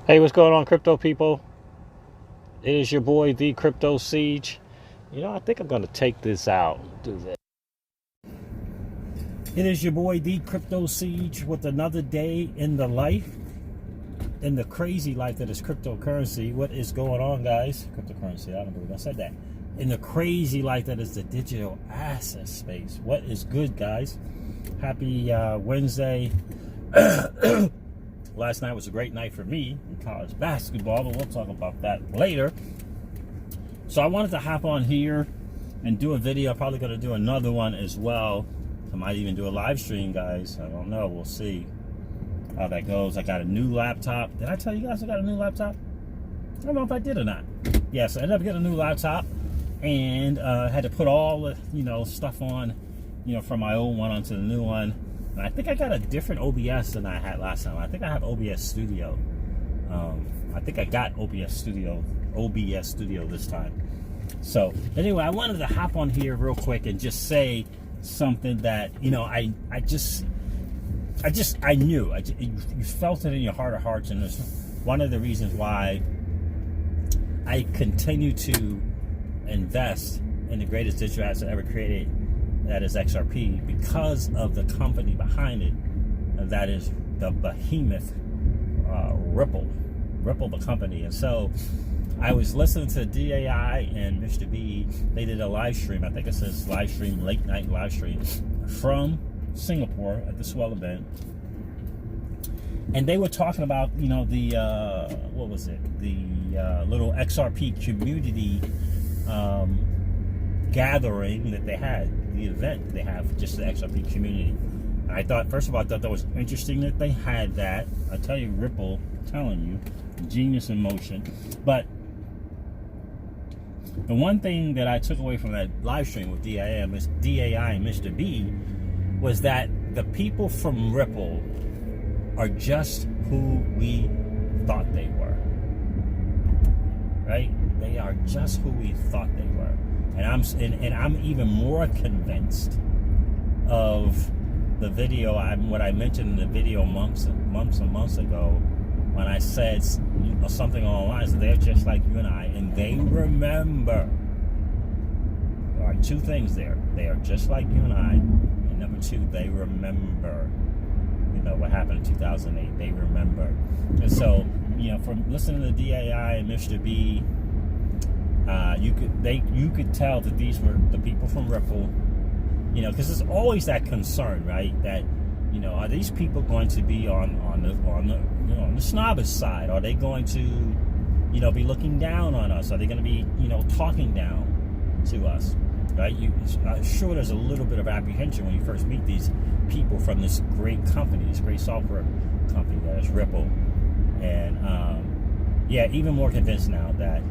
Hey, what's going on, crypto people? It is your boy, the Crypto Siege. I think I'm going to take this out. Do this. It is your boy, the Crypto Siege, with another day in the life, in the crazy life that is cryptocurrency. What is going on, guys? Cryptocurrency, I don't believe I said that. In the crazy life that is the digital asset space. What is good, guys? Happy Wednesday. Last night was a great night for me in college basketball, but we'll talk about that later. So I wanted to hop on here and do a video. I'm probably going to do another one as well. I might even do a live stream, guys. I don't know. We'll see how that goes. I got a new laptop. Did I tell you guys I got a new laptop? I don't know if I did or not. Yes, I ended up getting a new laptop and had to put all the stuff on, from my old one onto the new one. And I think I got a different OBS than I had last time. I think I have OBS Studio. I think I got OBS Studio this time. So anyway, I wanted to hop on here real quick and just say something that I knew. You felt it in your heart of hearts, and it's one of the reasons why I continue to invest in the greatest digital asset ever created. That is XRP, because of the company behind it. And that is the behemoth Ripple the company. And so I was listening to DAI and Mr. B. They did a live stream. I think it says live stream, late night live stream from Singapore at the Swell event. And they were talking about, the what was it? The little XRP community gathering that they had, the event they have, just the XRP community. And I thought, first of all, I thought that was interesting that they had that. I tell you, Ripple, I'm telling you, genius in motion. But the one thing that I took away from that live stream with DAI and Mr. B was that the people from Ripple are just who we thought they were. Right? They are just who we thought they were. And I'm even more convinced of the video. What I mentioned in the video months and months ago, when I said something along the lines that they're just like you and I, and they remember. There are two things there. They are just like you and I, and number two, they remember. What happened in 2008. They remember. And so, from listening to DAI and Mr. B. You could tell that these were the people from Ripple, because there's always that concern, right? That are these people going to be on the snobbish side? Are they going to be looking down on us? Are they going to be talking down to us? Right? I'm sure there's a little bit of apprehension when you first meet these people from this great company, this great software company that is Ripple, and even more convinced now that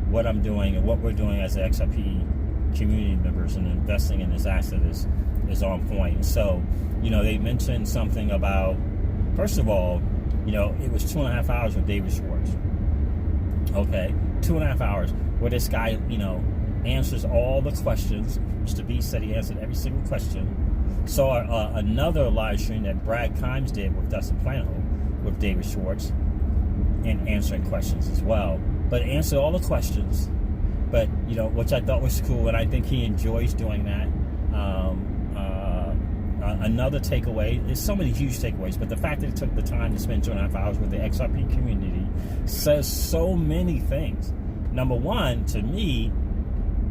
what I'm doing and what we're doing as the XRP community members and investing in this asset is on point. So, they mentioned something about, first of all, it was 2.5 hours with David Schwartz. Okay, 2.5 hours where this guy, answers all the questions. Mr. B said he answered every single question. Saw another live stream that Brad Kimes did with Dustin Plano with David Schwartz, and answering questions as well. But answer all the questions, but which I thought was cool, and I think he enjoys doing that. Another takeaway, there's so many huge takeaways, but the fact that he took the time to spend 2.5 hours with the XRP community says so many things. Number one, to me,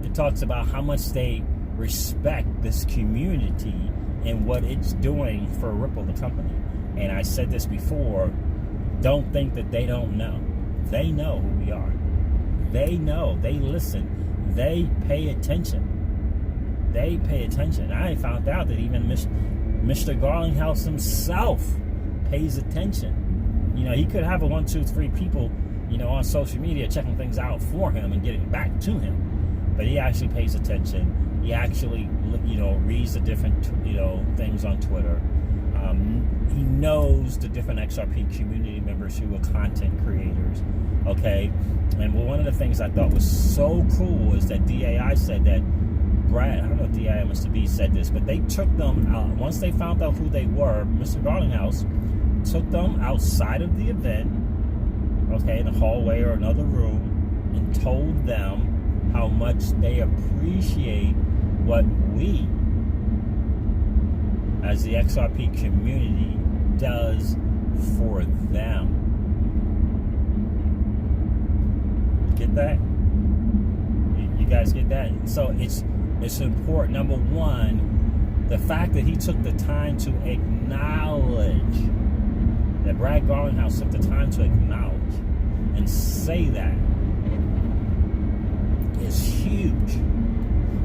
it talks about how much they respect this community and what it's doing for Ripple, the company. And I said this before, don't think that they don't know. They know who we are. They know. They listen. They pay attention. They pay attention. I found out that even Mr. Garlinghouse himself pays attention. He could have 1, 2, 3 people, on social media checking things out for him and getting back to him. But he actually pays attention. He actually, reads the different, things on Twitter. He knows the different XRP community members who are content creators, okay? And one of the things I thought was so cool is that DAI said that Brad, I don't know if DAI or Mr. B said this, but they took them out, once they found out who they were, Mr. Garlinghouse took them outside of the event okay, in a hallway or another room, and told them how much they appreciate what we, as the XRP community, does for them. Get that? You guys get that? So it's important. Number one, the fact that he took the time to acknowledge, that Brad Garlinghouse took the time to acknowledge and say that is huge.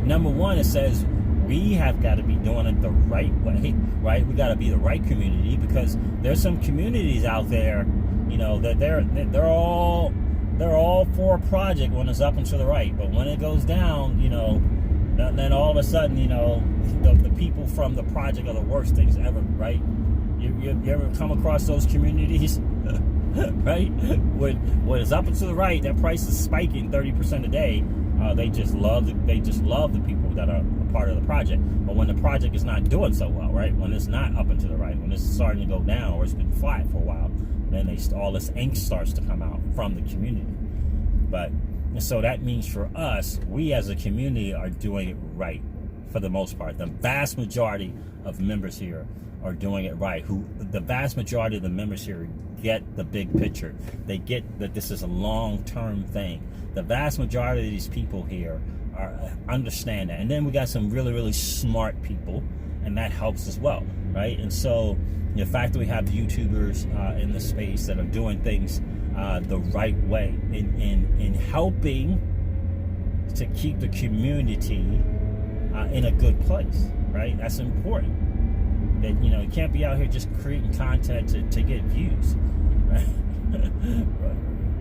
Number one, it says we have got to be doing it the right way, right? We got to be the right community, because there's some communities out there, you know, that they're all for a project when it's up and to the right, but when it goes down, you know, then all of a sudden, you know, the people from the project are the worst things ever, right? You ever come across those communities, right? When it's up and to the right, that price is spiking 30% a day. They just love the people that are a part of the project. But when the project is not doing so well, right? When it's not up and to the right, when it's starting to go down or it's been flat for a while, then all this angst starts to come out from the community. But so that means for us, we as a community are doing it right for the most part. The vast majority of members here are doing it right. The vast majority of the members here get the big picture. They get that this is a long-term thing. The vast majority of these people here understand that. And then we got some really, really smart people, and that helps as well, right? And so the fact that we have YouTubers in the space that are doing things the right way in helping to keep the community in a good place, right? That's important. That, you know, you can't be out here just creating content to get views, right?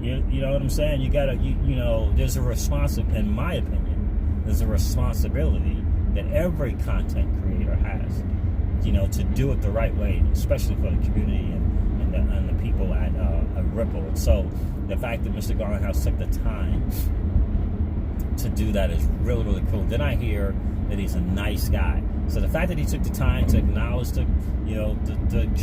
You know what I'm saying? You gotta, you know, there's a in my opinion, there's a responsibility that every content creator has, you know, to do it the right way, especially for the community and the people at Ripple. And so the fact that Mr. Garlinghouse took the time to do that is really, really cool. Then I hear that he's a nice guy. So the fact that he took the time to acknowledge the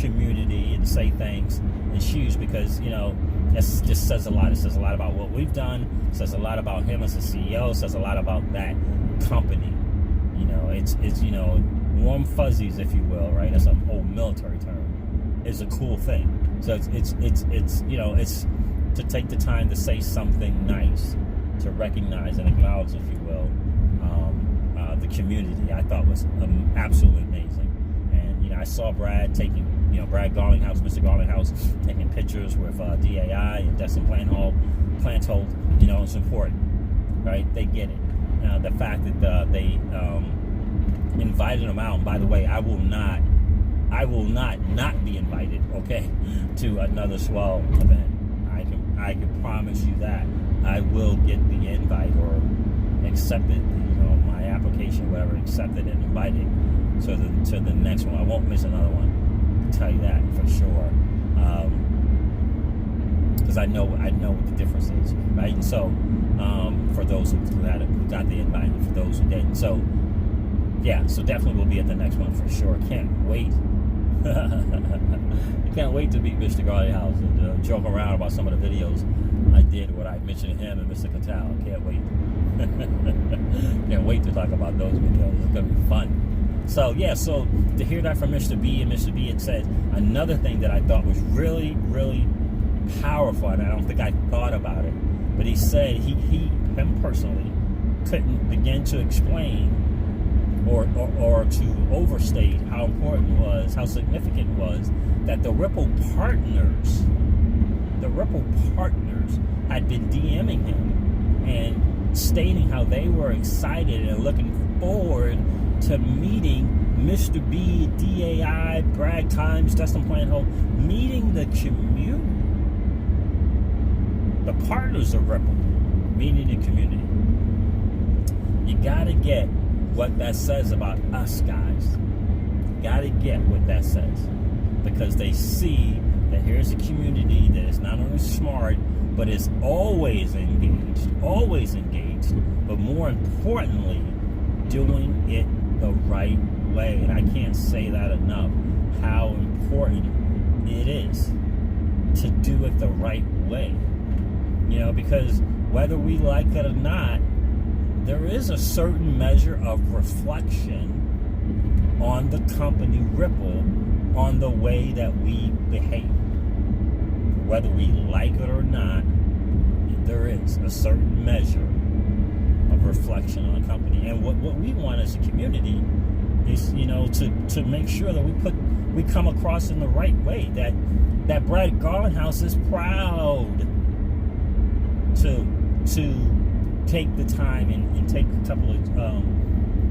community and say things is huge, because, you know, that just says a lot. It says a lot about what we've done. It says a lot about him as a CEO. It says a lot about that company. You know, it's you know, warm fuzzies, if you will, right? That's an old military term. It's a cool thing. So it's you know, it's to take the time to say something nice, to recognize and acknowledge, if you will, the community. I thought was absolutely amazing. And, you know, I saw Brad taking, you know, Brad Garlinghouse, Mr. Garlinghouse, taking pictures with DAI and Destin Plantold. You know, it's important, right? They get it. The fact that they invited him out. And by the way, I will not be invited, okay, to another Swell event. I can promise you that. I will get the invite or accept it, you know, my application, whatever, accepted and invited to the next one. I won't miss another one. I'll tell you that for sure. Because I know what the difference is, right? And so, for those who got the invite, and for those who didn't, so yeah, so definitely we'll be at the next one for sure. Can't wait. I can't wait to meet Mr. Garlinghouse and joke around about some of the videos I did when I mentioned him and Mr. Cattell. Can't wait. Can't wait to talk about those videos. It's gonna be fun. So yeah, so to hear that from Mr. B, and Mr. B had said another thing that I thought was really, really powerful, and I don't think I thought about it, but he said him personally couldn't begin to explain or to overstate how important it was, how significant it was that the Ripple partners had been DMing him and stating how they were excited and looking forward to meeting Mr. B, DAI, Brad Kimes, Destin Plantold, meeting the community, the partners of Ripple, meeting the community. You gotta get what that says about us, guys. Gotta get what that says, because they see that here's a community that is not only smart, but is always engaged, but more importantly, doing it the right way. And I can't say that enough, how important it is to do it the right way. because whether we like it or not, there is a certain measure of reflection on the company Ripple, on the way that we behave. Whether we like it or not, there is a certain measure of reflection on the company. And what we want as a community is, to make sure that we come across in the right way, that Brad Garlinghouse is proud to take the time and take a couple of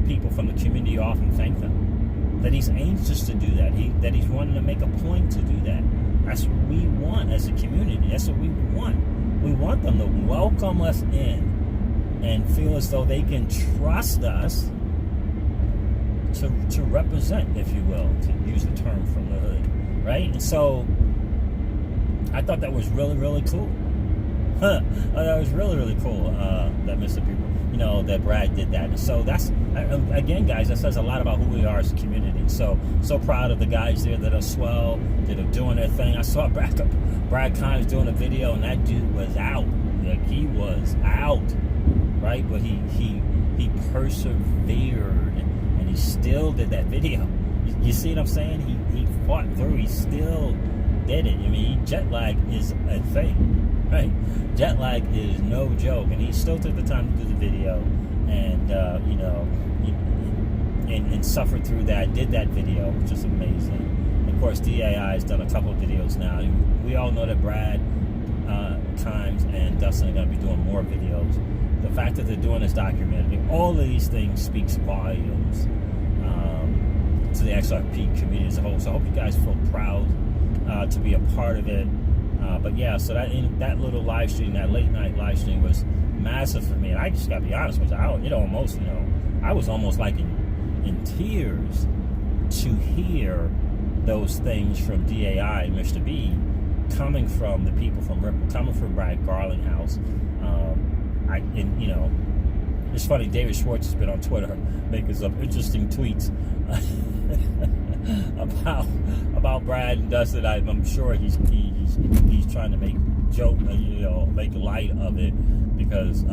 people from the community off and thank them. That he's anxious to do that. That he's wanting to make a point to do that. That's what we want as a community. That's what we want. We want them to welcome us in and feel as though they can trust us to represent, if you will, to use the term from the hood, right? And so I thought that was really, really cool. That was really, really cool that Mr. People, that Brad did that. And so that's, again, guys, that says a lot about who we are as a community. So proud of the guys there that are Swell, that are doing their thing. I saw Brad Kimes doing a video, and that dude was out. Like, he was out, right? But he persevered, and he still did that video. You see what I'm saying? He fought through. He still did it. I mean, jet lag is a thing. Right, jet lag is no joke, and he still took the time to do the video, and and suffered through that. Did that video, which is amazing. And of course, DAI has done a couple of videos now. We all know that Brad Kimes and Dustin are going to be doing more videos. The fact that they're doing this documentary, all of these things speaks volumes to the XRP community as a whole. So I hope you guys feel proud to be a part of it. But yeah, so that little live stream, that late night live stream was massive for me. And I just got to be honest with you, I was almost like in tears to hear those things from DAI and Mr. B coming from the people from Ripple, coming from Brad Garlinghouse. It's funny, David Schwartz has been on Twitter making some interesting tweets about Brad and Dustin. I'm sure he's trying to make make light of it, because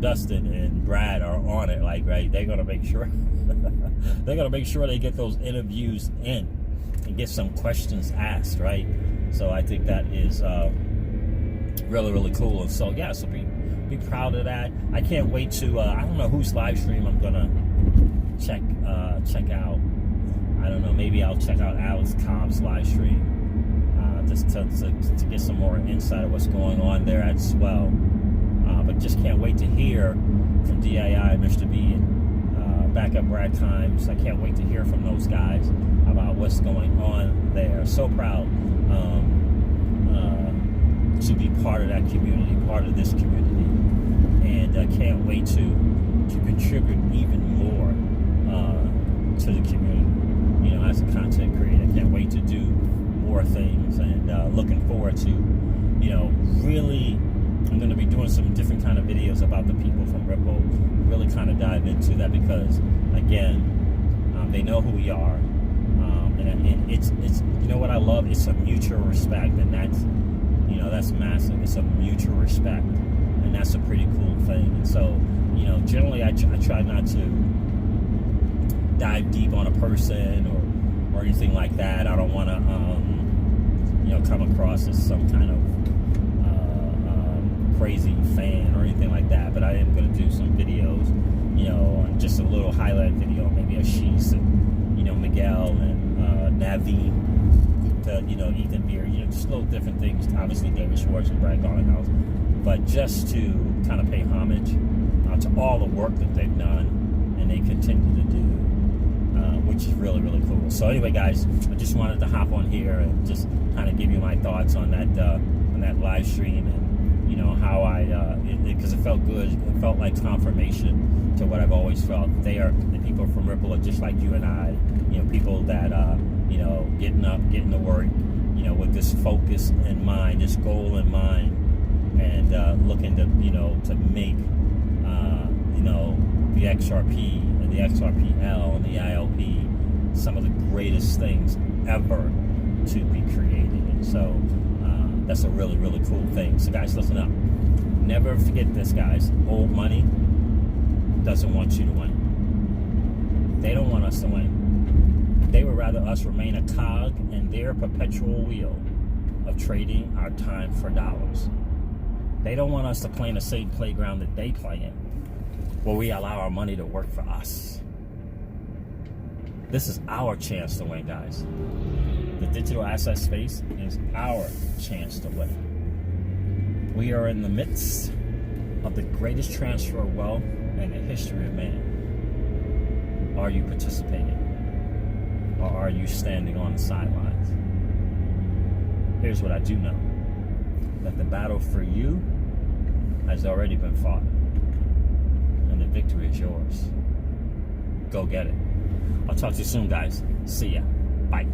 Dustin and Brad are on it. Like, right, they're gonna make sure they get those interviews in and get some questions asked, right? So I think that is really, really cool. And so yeah, so be proud of that. I can't wait to I don't know whose live stream I'm gonna check out. I don't know, maybe I'll check out Alex Cobb's live stream just to get some more insight of what's going on there at Swell. But just can't wait to hear from DII, Mr. B, and backup Brad Kimes. I can't wait to hear from those guys about what's going on there. So proud to be part of that community, part of this community, and can't wait to contribute even more to the community. As a content creator, can't wait to do more things, and looking forward to, really, I'm going to be doing some different kind of videos about the people from Ripple, really kind of dive into that, because again, they know who we are, and it's what I love, it's a mutual respect, and that's massive. It's a mutual respect, and that's a pretty cool thing. And so, generally I try not to dive deep on a person or anything like that. I don't want to come across as some kind of crazy fan or anything like that, but I am going to do some videos, just a little highlight video, maybe Ashish and Miguel and Naveen, Ethan Beer, just little different things. Obviously David Schwartz and Brad Garlinghouse, but just to kind of pay homage to all the work that they've done and they continue to do, which is really, really cool. So anyway, guys, I just wanted to hop on here and just kind of give you my thoughts on that live stream, and how because it felt good. It felt like confirmation to what I've always felt. The people from Ripple are just like you and I, people that getting up, getting to work, with this focus in mind, this goal in mind, and looking to make the XRP and the XRPL and the ILP some of the greatest things ever to be created. And so That's a really, really cool thing. So guys, listen up. Never forget this, guys. Old money doesn't want you to win. They don't want us to win. They would rather us remain a cog in their perpetual wheel of trading our time for dollars. They don't want us to play in the same playground that they play in, where we allow our money to work for us. This is our chance to win, guys. The digital asset space is our chance to win. We are in the midst of the greatest transfer of wealth in the history of man. Are you participating? Or are you standing on the sidelines? Here's what I do know. That the battle for you has already been fought. And the victory is yours. Go get it. I'll talk to you soon, guys. See ya. Bye.